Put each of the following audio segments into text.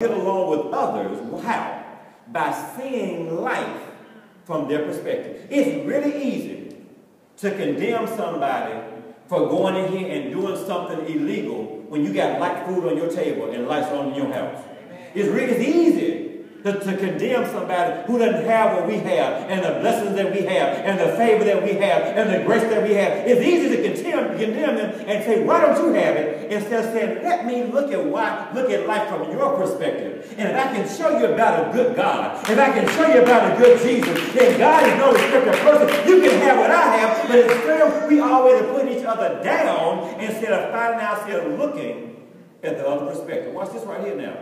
get along with others. How? By seeing life from their perspective. It's really easy to condemn somebody for going in here and doing something illegal when you got light food on your table and lights on in your house. It's really easy to condemn somebody who doesn't have what we have, and the blessings that we have, and the favor that we have, and the grace that we have. It's easy to condemn them and say, why don't you have it? Instead of saying, let me look at life from your perspective. And if I can show you about a good God, if I can show you about a good Jesus, then God is no respecter of person. You can have what I have, but instead we always put each other down instead of finding ourselves looking at the other perspective. Watch this right here now.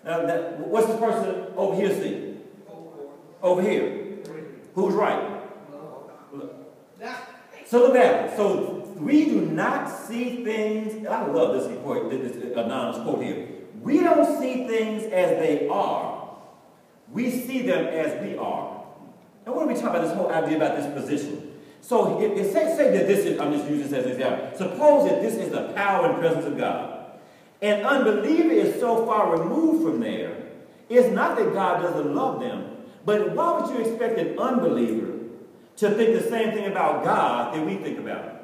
Now, what's this person over here see? Over here. Who's right? So look at it. So we do not see things. I love this quote, this anonymous quote here. We don't see things as they are. We see them as we are. And what are we talking about? This whole idea about this position. So say that this is. I'm just using this as an example. Suppose that this is the power and presence of God. An unbeliever is so far removed from there. It's not that God doesn't love them, but why would you expect an unbeliever to think the same thing about God that we think about?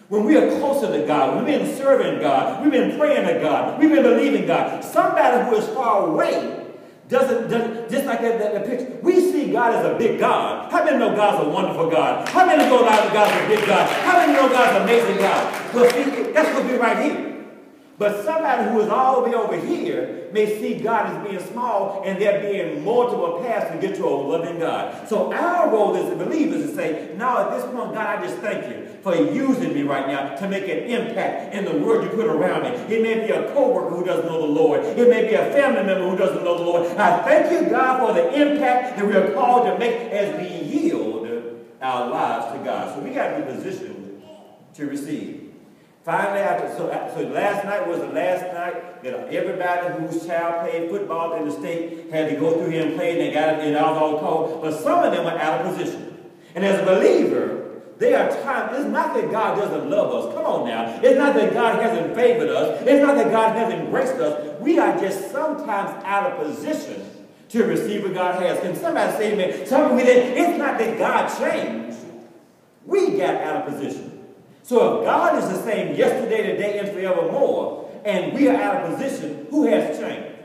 When we are closer to God, we've been serving God, we've been praying to God, we've been believing God. Somebody who is far away doesn't just like that picture. We see God as a big God. How many know God's a wonderful God? How many know God's a big God? How many know God's an amazing God? Well, see, that's what we're right here. But somebody who is all the way over here may see God as being small, and there being multiple paths to get to a loving God. So our role as believers is to say, now at this point, God, I just thank you for using me right now to make an impact in the world you put around me. It may be a co-worker who doesn't know the Lord. It may be a family member who doesn't know the Lord. I thank you, God, for the impact that we are called to make as we yield our lives to God. So we got to be positioned to receive. Finally, so last night was the last night that everybody whose child played football in the state had to go through here and play, and they got it, and I was all called. But some of them were out of position. And as a believer, there are times, it's not that God doesn't love us. Come on now. It's not that God hasn't favored us. It's not that God hasn't graced us. We are just sometimes out of position to receive what God has. Can somebody say amen? It's not that God changed. We got out of position. So if God is the same yesterday, today, and forevermore, and we are out of position, who has changed?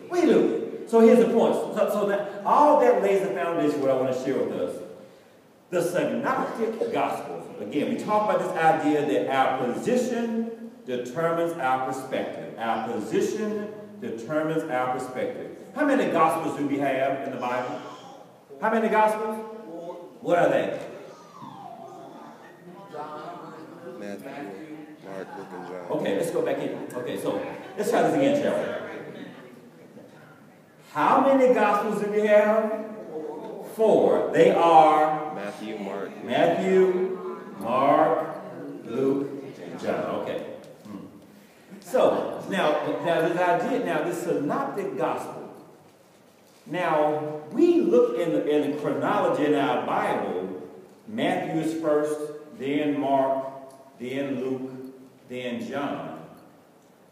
We do. So here's the point. So that all that lays the foundation for what I want to share with us. The synoptic gospels. Again, we talk about this idea that our position determines our perspective. Our position determines our perspective. How many gospels do we have in the Bible? How many gospels? What are they? Matthew, Mark, Luke, and John. Okay, let's go back in. Okay, so let's try this again, shall we? How many gospels do we have? 4. They are Matthew, Mark, Luke, and John. Okay. So now this idea, this synoptic gospel. Now we look in the chronology in our Bible. Matthew is first, then Mark, then Luke, then John.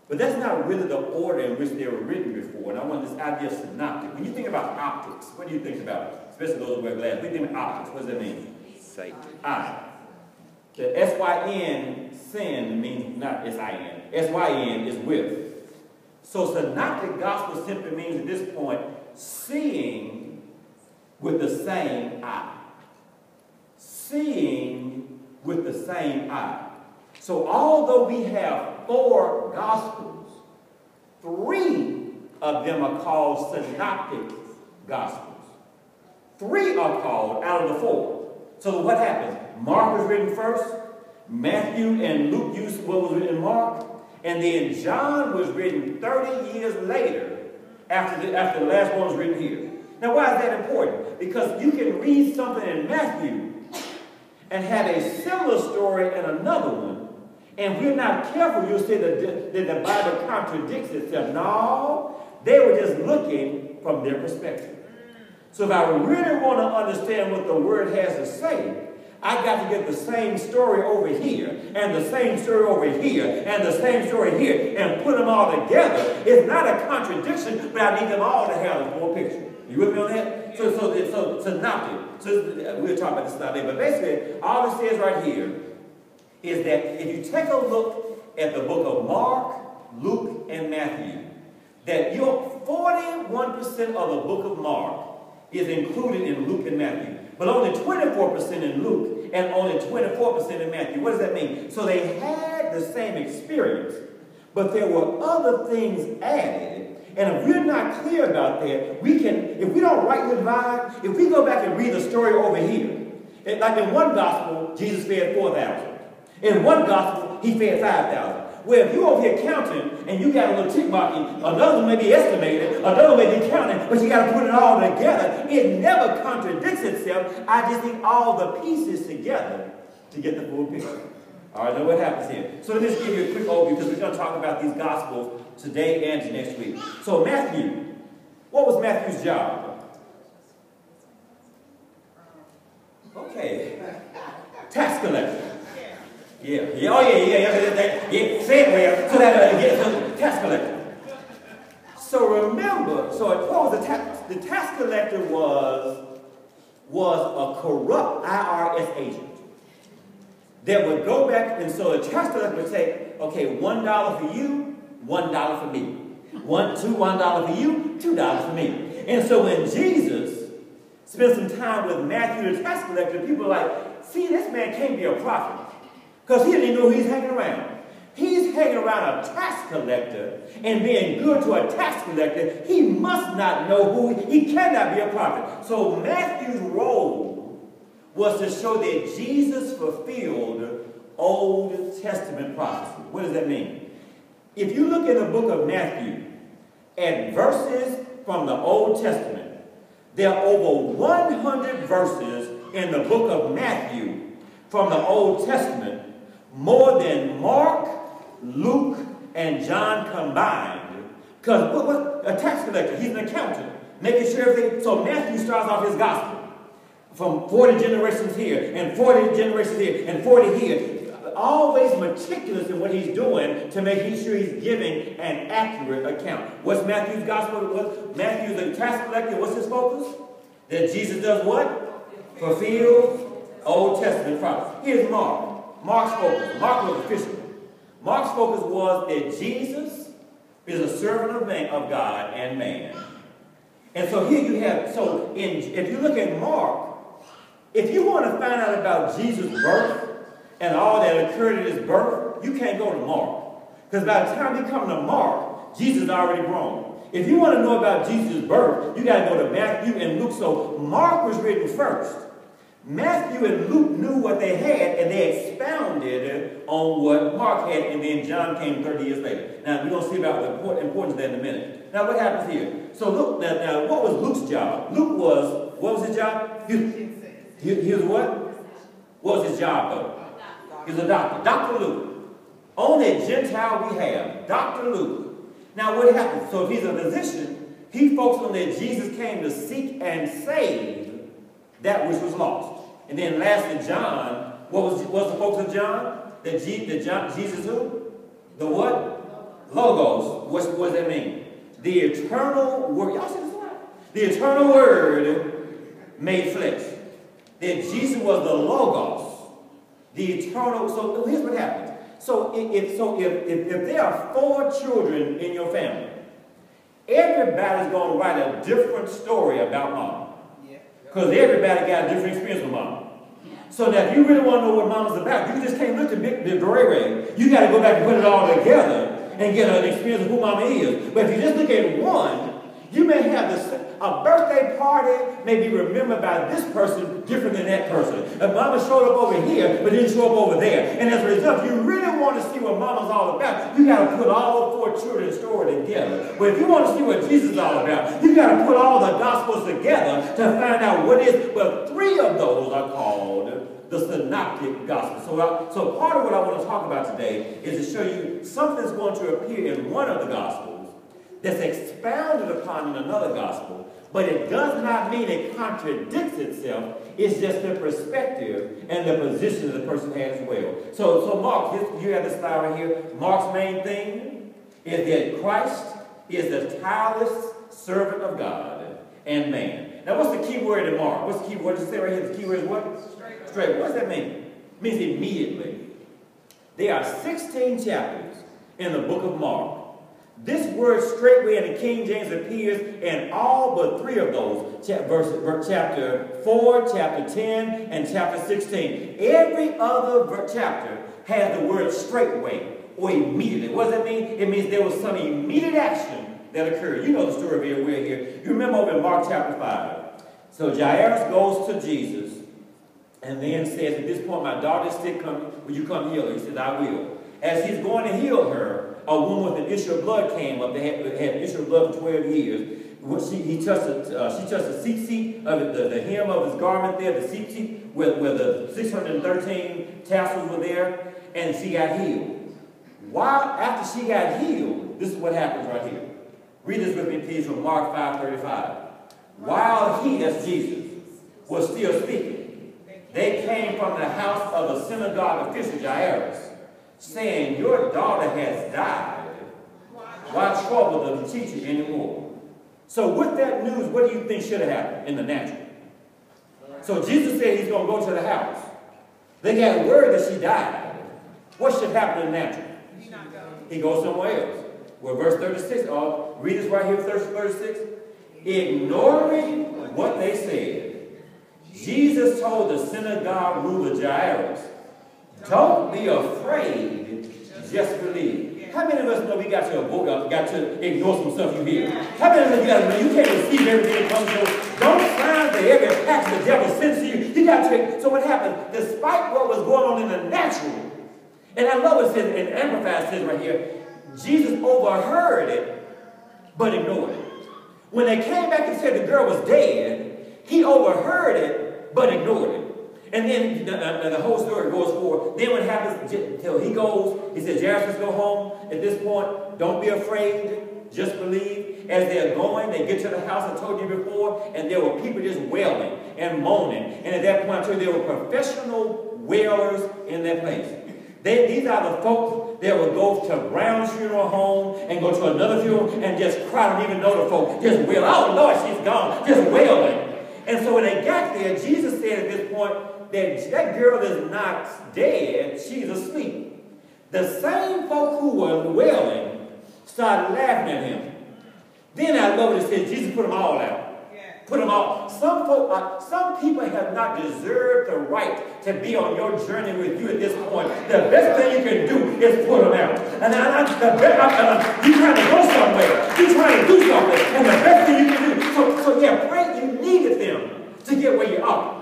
But that's not really the order in which they were written before. And I want this idea of synoptic. When you think about optics, what do you think about? Especially those who wear glasses. What do you think about optics? What does that mean? Sight. Eye. The S-Y-N, sin, means not S-I-N. S-Y-N is with. So synoptic gospel simply means at this point, seeing with the same eye. Seeing with the same eye. So although we have 4 gospels, 3 of them are called synoptic gospels. 3 are called out of the 4. So what happens? Mark was written first, Matthew and Luke used what was written in Mark, and then John was written 30 years later after the last one was written here. Now why is that important? Because you can read something in Matthew and have a similar story in another one, and if we're not careful, you'll say that the Bible contradicts itself. No, they were just looking from their perspective. So if I really want to understand what the Word has to say, I got to get the same story over here, and the same story over here, and the same story here, and put them all together. It's not a contradiction, but I need them all to have the full picture. You with me on that? So synoptic. So we'll talk about this later, but basically, all it says right here is that if you take a look at the book of Mark, Luke, and Matthew, that your 41% of the book of Mark is included in Luke and Matthew, but only 24% in Luke and only 24% in Matthew. What does that mean? So they had the same experience, but there were other things added. And if we're not clear about that, we can, if we don't rightly divide, if we go back and read the story over here, like in one gospel, Jesus fed 4,000. In one gospel, he fed 5,000. Well, if you're over here counting and you got a little tick marking, another one may be estimated, another may be counting, but you got to put it all together. It never contradicts itself. I just need all the pieces together to get the full picture. All right, now what happens here? So let me just give you a quick overview because we're going to talk about these gospels today and next week. So Matthew, what was Matthew's job? Okay, tax collector. Yeah. Say it well. So that tax collector. So remember, so what was the tax collector was a corrupt IRS agent that would go back, and so the tax collector would say, okay, $1 for you, $1 for me. $1 for you, $2 for me. And so when Jesus spent some time with Matthew the tax collector, people were like, see, this man can't be a prophet. Because he didn't even know who he's hanging around. He's hanging around a tax collector and being good to a tax collector. He must not know who he cannot be a prophet. So Matthew's role was to show that Jesus fulfilled Old Testament prophecy. What does that mean? If you look in the book of Matthew at verses from the Old Testament, there are over 100 verses in the book of Matthew from the Old Testament, more than Mark, Luke, and John combined. Because what a tax collector, he's an accountant, making sure everything. So Matthew starts off his gospel from 40 generations here, and 40 generations here, and 40 here. Always meticulous in what he's doing to make sure he's giving an accurate account. What's Matthew's gospel? Matthew's a tax collector. What's his focus? That Jesus does what? Fulfill Old Testament prophecy. Here's Mark. Mark's focus. Mark was a fisherman. Mark's focus was that Jesus is a servant of God and man. And so here you have, if you look at Mark, if you want to find out about Jesus' birth and all that occurred at his birth, you can't go to Mark. Because by the time you come to Mark, Jesus is already grown. If you want to know about Jesus' birth, you got to go to Matthew and Luke. So Mark was written first. Matthew and Luke knew what they had, and they expounded on what Mark had, and then John came 30 years later. Now, we're going to see about the importance of that in a minute. Now, what happens here? So, look, now what was Luke's job? Luke was, what was his job? He was what? What was his job, though? He was a doctor. Dr. Luke. Only Gentile we have. Dr. Luke. Now, what happened? So, if he's a physician, he focused on that Jesus came to seek and save that which was lost. And then lastly, John, what was the focus of John? Jesus who? The what? Logos. What does that mean? The eternal word. Y'all see this slide? The eternal word made flesh. That Jesus was the Logos. The eternal. So here's what happens. So if there are 4 children in your family, everybody's going to write a different story about mom. Because everybody got a different experience with mama. So now if you really want to know what mama's about, you just can't look at the beret. You got to go back and put it all together and get an experience of who mama is. But if you just look at one, you may have a birthday party may be remembered by this person different than that person. If mama showed up over here, but didn't show up over there. And as a result, if you really want to see what mama's all about, you got to put all 4 children's story together. But if you want to see what Jesus is all about, you got to put all the gospels together to find out what is. Well, 3 of those are called the synoptic gospels. So part of what I want to talk about today is to show you something's going to appear in one of the gospels that's expounded upon in another gospel, but it does not mean it contradicts itself. It's just the perspective and the position that the person has as well. So Mark, you have this slide right here. Mark's main thing is that Christ is the tireless servant of God and man. Now, what's the key word in Mark? What's the key word? Does it say right here? The key word is what? Straight. What does that mean? It means immediately. There are 16 chapters in the book of Mark. This word straightway in the King James appears in all but 3 of those, chapter 4, chapter 10, and chapter 16. Every other chapter has the word straightway or immediately. What does that mean? It means there was some immediate action that occurred. You know the story here. We're here. You remember over in Mark chapter 5. So Jairus goes to Jesus and then says, at this point, my daughter is sick. Will you come heal her? He says, I will. As he's going to heal her, a woman with an issue of blood came up. They had an issue of blood for 12 years. She touched the seat of the hem of his garment there, the seat where the 613 tassels were there, and she got healed. After she got healed, this is what happens right here. Read this with me, please, from Mark 5:35. While he, that's Jesus, was still speaking, they came from the house of a synagogue official, Jairus, saying, your daughter has died. Why trouble the teacher anymore? So with that news, what do you think should have happened in the natural? So Jesus said he's going to go to the house. They got word that she died. What should happen in the natural? He goes somewhere else. Well, verse 36, read this right here, verse 36. Ignoring what they said, Jesus told the synagogue ruler Jairus, don't be afraid, just believe. How many of us know we got to ignore some stuff you hear? How many of us you can't receive everything that comes to you? Don't sign for every package the devil sends to you. You got to. So what happened? Despite what was going on in the natural, and I love it says, and Amplified says right here, Jesus overheard it, but ignored it. When they came back and said the girl was dead, he overheard it, but ignored it. And then the whole story goes forward. Then what happens until he goes, he says, Jairus, let's go home. At this point, don't be afraid, just believe. As they're going, they get to the house, I told you before, and there were people just wailing and moaning. And at that point, there were professional wailers in that place. These are the folks that would go to Brown's funeral home and go to another funeral and just cry, don't even know the folk, just wail, oh Lord, she's gone, just wailing. And so when they got there, Jesus said at this point, that girl is not dead, she's asleep. The same folk who were wailing started laughing at him. Then I love what it says, Jesus put them all out. Yeah. Put them all. Some people have not deserved the right to be on your journey with you at this point. The best thing you can do is put them out. And you're trying to go somewhere. You're trying to do something. And the best thing you can do. So yeah, pray, you needed them to get where you are.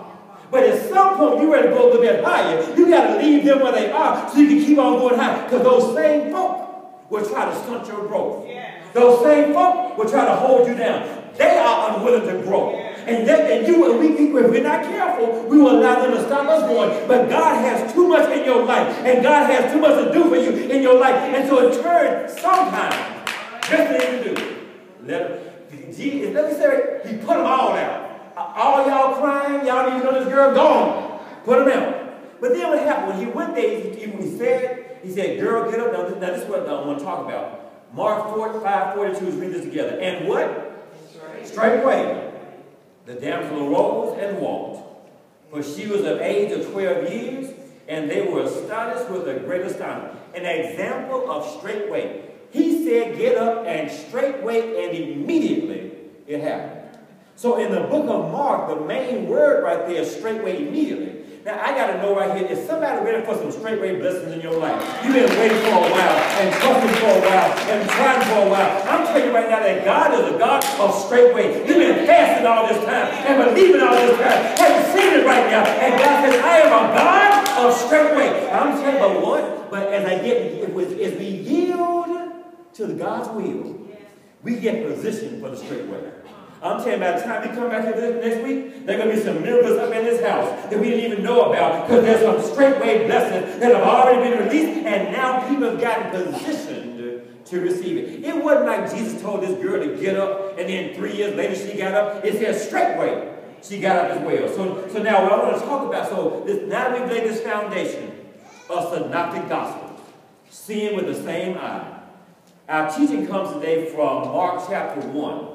But at some point, you're ready to go a little bit higher. You got to leave them where they are so you can keep on going high. Because those same folk will try to stunt your growth. Yeah. Those same folk will try to hold you down. They are unwilling to grow. Yeah. And if we're not careful, we will allow them to stop us growing. But God has too much in your life. And God has too much to do for you in your life. And so it turns sometimes. Best thing to do. Let me say, he put them all out. All y'all crying, y'all need to know this girl gone. Put him out. But then what happened? When he went there, he said, girl, get up. Now this is what I want to talk about. Mark 5:42, let's read this together. And what? Straightway, the damsel arose and walked. For she was of age of 12 years, and they were astonished with a great astonishment. An example of straightway. He said, get up, and straightway, and immediately it happened. So in the book of Mark, the main word right there is straightway, immediately. Now, I got to know right here, is somebody ready for some straightway blessings in your life? You've been waiting for a while, and trusting for a while, and trying for a while. I'm telling you right now that God is a God of straightway. You've been fasting all this time, and believing all this time. Haven't seen it right now. And God says, I am a God of straightway. I'm telling you about what? But as we yield to God's will, we get positioned for the straightway. I'm telling you, by the time we come back here next week, there are going to be some miracles up in this house that we didn't even know about, because there's some straightway blessings that have already been released, and now people have gotten positioned to receive it. It wasn't like Jesus told this girl to get up, and then 3 years later she got up. It said straightway she got up as well. So now what I want to talk about, now we've laid this foundation of synoptic gospel, seeing with the same eye. Our teaching comes today from Mark chapter 1.